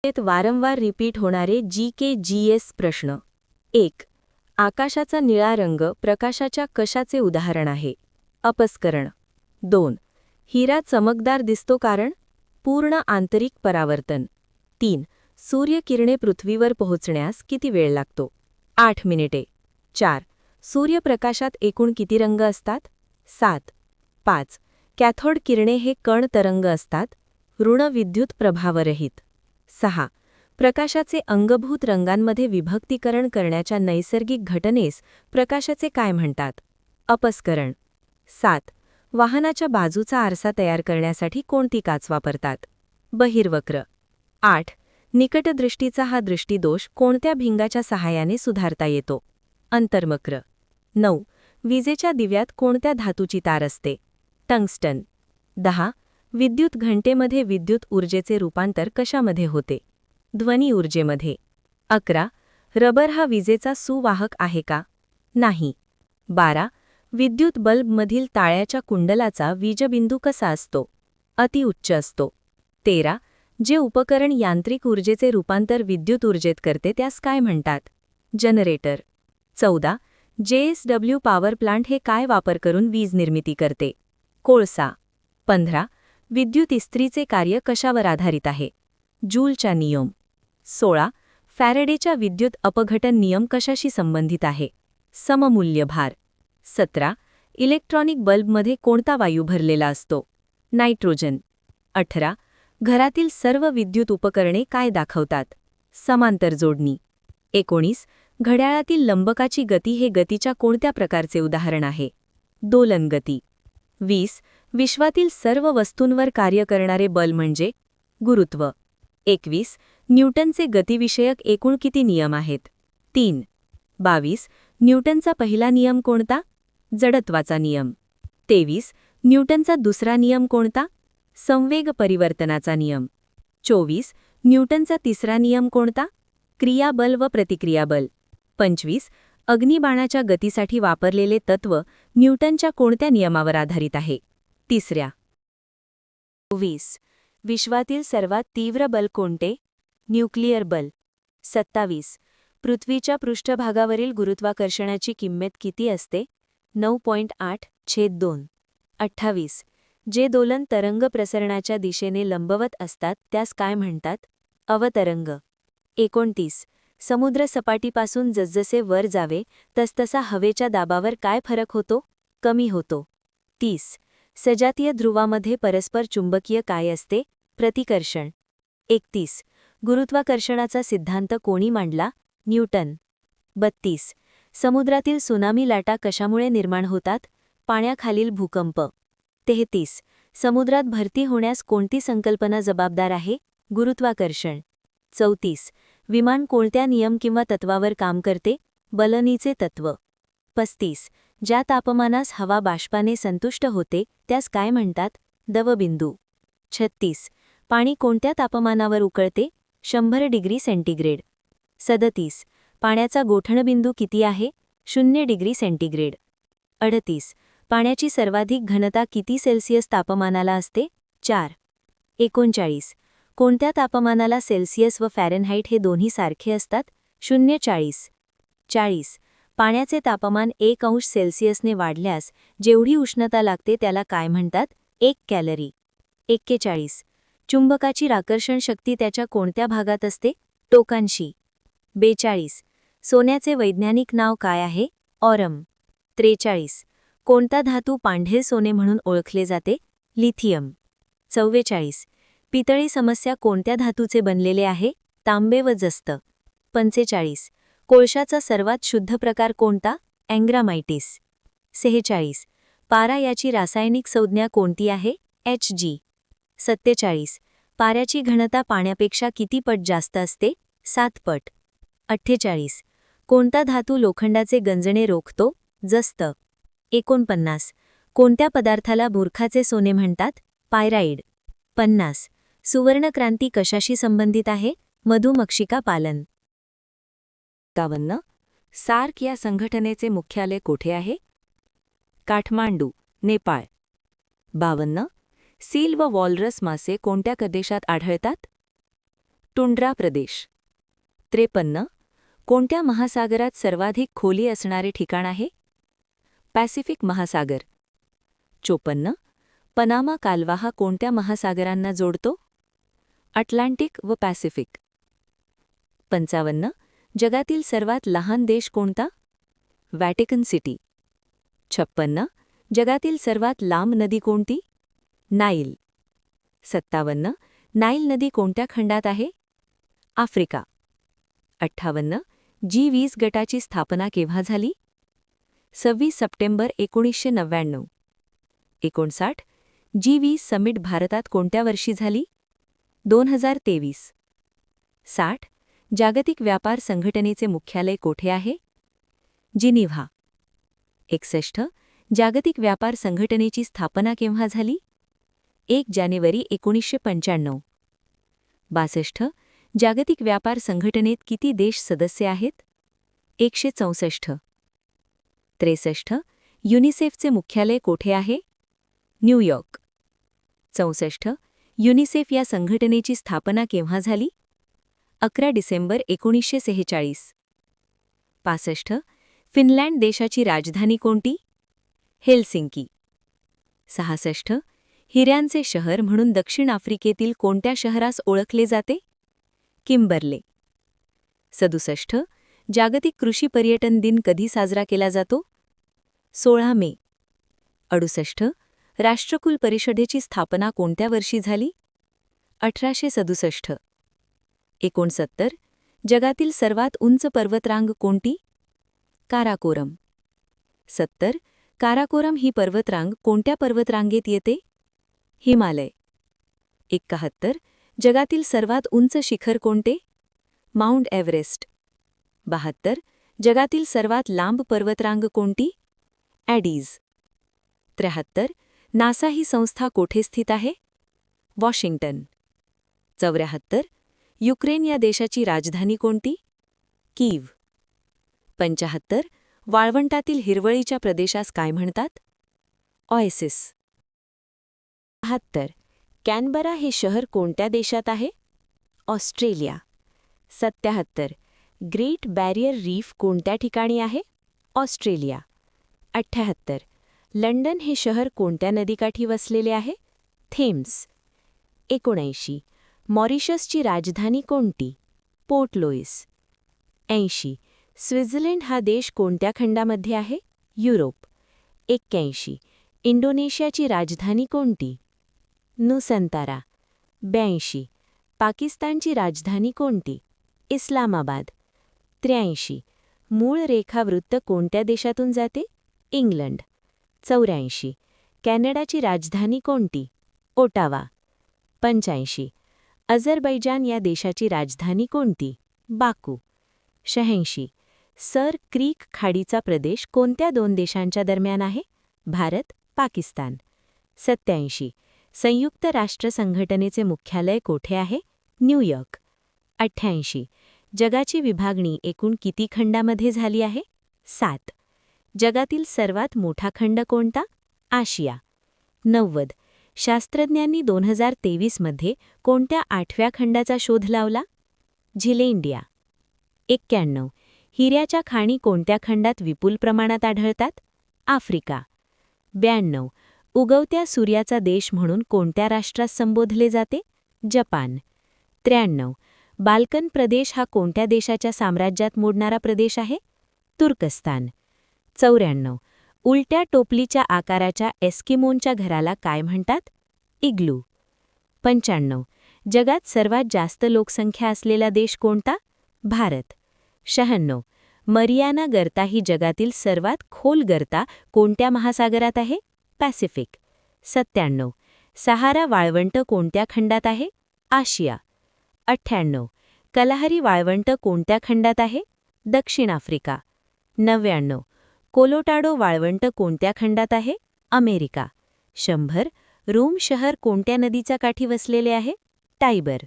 वारंवार रिपीट होणारे GK/GS प्रश्न. 1. आकाशाचा निळा रंग प्रकाशाच्या कशाचे उदाहरण आहे? अपस्करण. 2. हिरा चमकदार दिसतो कारण? पूर्ण आंतरिक परावर्तन. 3. सूर्यकिरणे पृथ्वीवर पोहोचण्यास किती वेळ लागतो? 8 मिनिटे. 4. सूर्यप्रकाशात एकूण किती रंग असतात? 7. 5. कॅथोड किरणे हे कण तरंग असतात, ऋण विद्युत प्रभावरहित. 6. प्रकाशाचे अंगभूत रंगांमध्ये विभक्तीकरण करण्याच्या नैसर्गिक घटनेस प्रकाशाचे काय म्हणतात? अपस्करण. 7. वाहनाच्या बाजूचा आरसा तयार करण्यासाठी कोणती काच वापरतात? बहिर्वक्र. 8. निकटदृष्टीचा हा दृष्टिदोष कोणत्या भिंगाच्या सहाय्याने सुधारता येतो? अंतर्वक्र. 9. विजेच्या दिव्यात कोणत्या धातूची तार असते? टंगस्टन. 10. विद्युत घंटेमध्ये विद्युत ऊर्जेचे रूपांतर कशामध्ये होते? ध्वनी ऊर्जेमध्ये. 11. रबर हा विजेचा सुवाहक आहे का? नाही. 12. विद्युत बल्बमधील ताळ्याच्या कुंडलाचा वीजबिंदू कसा असतो? अतिउच्च असतो. 13. जे उपकरण यांत्रिक ऊर्जेचे रूपांतर विद्युत ऊर्जेत करते त्यास काय म्हणतात? जनरेटर. 14. JSW पॉवर प्लांट हे काय वापर करून वीज निर्मिती करते? कोळसा. 15. विद्युत इस्त्रीचे कार्य कशावर आधारित आहे? जूलचा नियम. 16. फॅरेडेच्या विद्युत अपघटन नियम कशाशी संबंधित आहे? सममूल्य भार. 17. इलेक्ट्रॉनिक बल्बमध्ये कोणता वायू भरलेला असतो? नायट्रोजन. 18. घरातील सर्व विद्युत उपकरणे काय दाखवतात? समांतर जोडणी. 19. घड्याळातील लंबकाची गती हे गतीच्या कोणत्या प्रकारचे उदाहरण आहे? दोलन गती. 20. विश्वातील सर्व वस्तूंवर कार्य करणारे बल म्हणजे? गुरुत्व. 21. न्यूटनचे गतिविषयक एकूण किती नियम आहेत? 3. 22. न्यूटनचा पहिला नियम कोणता? जडत्वाचा नियम. 23. न्यूटनचा दुसरा नियम कोणता? संवेग परिवर्तनाचा नियम. 24. न्यूटनचा तिसरा नियम कोणता? क्रियाबल व प्रतिक्रियाबल. 25. अग्निबाणाच्या गतीसाठी वापरलेले तत्त्व न्यूटनच्या कोणत्या नियमावर आधारित आहे? तिसऱ्या. 24. विश्वातील सर्वात तीव्र बल कोणते? न्यूक्लिअर बल. 27. पृथ्वीच्या पृष्ठभागावरील गुरुत्वाकर्षणाची किंमत किती असते? 9.8/2. 28. जे दोलन तरंग प्रसरणाच्या दिशेने लंबवत असतात त्यास काय म्हणतात? अवतरंग. 29. समुद्र सपाटीपासून जसजसे वर जावे तसतसा हवेच्या दाबावर काय फरक होतो? कमी होतो. 30. सजातीय ध्रुवामध्ये परस्पर चुंबकीय काय असते? प्रतिकर्षण. 31. गुरुत्वाकर्षणाचा सिद्धांत कोणी मांडला? न्यूटन. 32. समुद्रातील सुनामी लाटा कशामुळे निर्माण होतात? पाण्याखालील भूकंप. 33. समुद्रात भरती होण्यास कोणती संकल्पना जबाबदार आहे? गुरुत्वाकर्षण. 34. विमान कोणत्या नियम किंवा तत्वावर काम करते? बलनीचे तत्व. 35. ज्या तापमानास हवा बाष्पाने संतुष्ट होते त्यास काय म्हणतात? दवबिंदू. 36. पाणी कोणत्या तापमानावर उकळते? 100 डिग्री सेंटीग्रेड. 37. पाण्याचा गोठणबिंदू किती आहे? 0 डिग्री सेंटीग्रेड. 38. पाण्याची सर्वाधिक घनता किती सेल्सिअस तापमानाला असते? 4. 39. कोणत्या तापमानाला सेल्सिअस व फॅरेनहाइट हे दोन्ही सारखे असतात? 0-40. 40. पाण्याचे तापमान 1 अंश सेल्सिअसने वाढल्यास जेवढी उष्णता लागते त्याला काय म्हणतात? 1 कॅलरी. 41. चुंबकाची आकर्षण शक्ती त्याच्या कोणत्या भागात असते? टोकांशी. 42. सोन्याचे वैज्ञानिक नाव काय आहे? ऑरम. 43. कोणता धातू पांढरे सोने म्हणून ओळखले जाते? लिथियम. 44. पितळी समस्या कोणत्या धातूचे बनलेले आहे? तांबे व जस्त. 45. कोळशाचा सर्वात शुद्ध प्रकार कोणता? अँग्रामाइटिस. 46. पारा याची रासायनिक संज्ञा कोणती आहे? Hg. 47. पाऱ्याची घनता पाण्यापेक्षा किती पट जास्त असते? 7 पट. 48. कोणता धातू लोखंडाचे गंजणे रोखतो? जस्त. 49. कोणत्या पदार्थाला मूर्खाचे सोने म्हणतात? पायराइड. 50. सुवर्णक्रांती कशाशी संबंधित आहे? मधुमक्षिका पालन. 51. सार्क या संघटनेचे मुख्यालय कोठे आहे? काठमांडू, नेपाळ. 52. सील व वॉलरस मासे कोणत्या प्रदेशात आढळतात? टुंड्रा प्रदेश. 53. कोणत्या महासागरात सर्वाधिक खोली असणारे ठिकाण आहे? पॅसिफिक महासागर. 54. पनामा कालवा हा कोणत्या महासागरांना जोडतो? अटलांटिक व पॅसिफिक. 55. जगातील सर्वात लहान देश कोणता? Vatican city. 56. जगातील सर्वात लांब नदी कोणती? नाईल. 57. नाईल नदी कोणत्या खंडात आहे? आफ्रिका. 58. G20 गटाची स्थापना केव्हा झाली? 26 सप्टेंबर 1999. 59. G20 समिट भारतात कोणत्या वर्षी झाली? 2023. 60. जागतिक व्यापार संघटनेचे मुख्यालय कोठे आहे? जिनिव्हा. 61. जागतिक व्यापार संघटनेची स्थापना केव्हा झाली? 1 जानेवारी 1995. 62. जागतिक व्यापार संघटनेत किती देश सदस्य आहेत? 164. 63. युनिसेफचे मुख्यालय कोठे आहे? न्यूयॉर्क. 64. युनिसेफ या संघटनेची स्थापना केव्हा झाली? 11 डिसेंबर 1946. 65. फिनलँड देशाची राजधानी कोणती? हेलसिंकी. 66. हिऱ्यांचे शहर म्हणून दक्षिण आफ्रिकेतील कोणत्या शहरास ओळखले जाते? किंबर्ले. 67. जागतिक कृषी पर्यटन दिन कधी साजरा केला जातो? 16 मे. 68. राष्ट्रकुल परिषदेची स्थापना कोणत्या वर्षी झाली? 1867. 69. जगातील सर्वात उंच पर्वतरांग कोणती? काराकोरम. 70. काराकोरम ही पर्वतरांग कोणत्या पर्वतरांगेत येते? हिमालय. 71. जगातील सर्वात उंच शिखर कोणते? Mount Everest. 72. जगातील सर्वात लांब पर्वतरांग कोणती? ॲडीज. 73. नासा ही संस्था कोठे स्थित आहे? वॉशिंग्टन. 74. युक्रेन या देशाची राजधानी कोणती? कीव. 75. वाळवंटातील हिरवळीच्या प्रदेशास काय म्हणतात? ऑएसिस. 72. कॅनबरा हे शहर कोणत्या देशात आहे? ऑस्ट्रेलिया. 77. ग्रेट बॅरियर रीफ कोणत्या ठिकाणी आहे? ऑस्ट्रेलिया. 78. लंडन हे शहर कोणत्या नदीकाठी वसलेले आहे? थेम्स. 79. मॉरिशसची राजधानी कोणती? Port Louis. 80. स्वित्झर्लंड हा देश कोणत्या खंडामध्ये आहे? युरोप. 81. इंडोनेशियाची राजधानी कोणती? नुसंतारा. 82. पाकिस्तानची राजधानी कोणती? इस्लामाबाद. 83. मूळ रेखावृत्त कोणत्या देशातून जाते? इंग्लंड. 84. कॅनडाची राजधानी कोणती? ओटावा. 85. अझरबैजान या देशाची राजधानी कोणती? बाकू. 86. सर क्रीक खाडीचा प्रदेश कोणत्या दोन देशांच्या दरम्यान आहे? भारत, पाकिस्तान. 87. संयुक्त राष्ट्र संघटनेचे मुख्यालय कोठे आहे? न्यूयॉर्क. 88. जगाची विभागणी एकूण किती खंडामध्ये झाली आहे? 7. जगातील सर्वात मोठा खंड कोणता? आशिया. 90. शास्त्रज्ञांनी 2023 मध्ये कोणत्या 8व्या खंडाचा शोध लावला? झिलेंडिया. 91. हिऱ्याच्या खाणी कोणत्या खंडात विपुल प्रमाणात आढळतात? आफ्रिका. 92. उगवत्या सूर्याचा देश म्हणून कोणत्या राष्ट्रास संबोधले जाते? जपान. 93. बाल्कन प्रदेश हा कोणत्या देशाच्या साम्राज्यात मोडणारा प्रदेश आहे? तुर्कस्तान. 94. उलट्या टोपलीच्या आकाराच्या एस्किमोनच्या घराला काय म्हणतात? इग्लू. 95. जगात सर्वात जास्त लोकसंख्या असलेला देश कोणता? भारत. 96. मरियाना गर्ता ही जगातील सर्वात खोल गर्ता कोणत्या महासागरात आहे? पॅसिफिक. 97. सहारा वाळवंट कोणत्या खंडात आहे? आशिया. 98. कलाहरी वाळवंट कोणत्या खंडात आहे? दक्षिण आफ्रिका. 99. कोलोटाडो वाळवंट कोणत्या खंडात आहे? अमेरिका. 100. रोम शहर कोणत्या नदीच्या काठी वसलेले आहे? टायबर.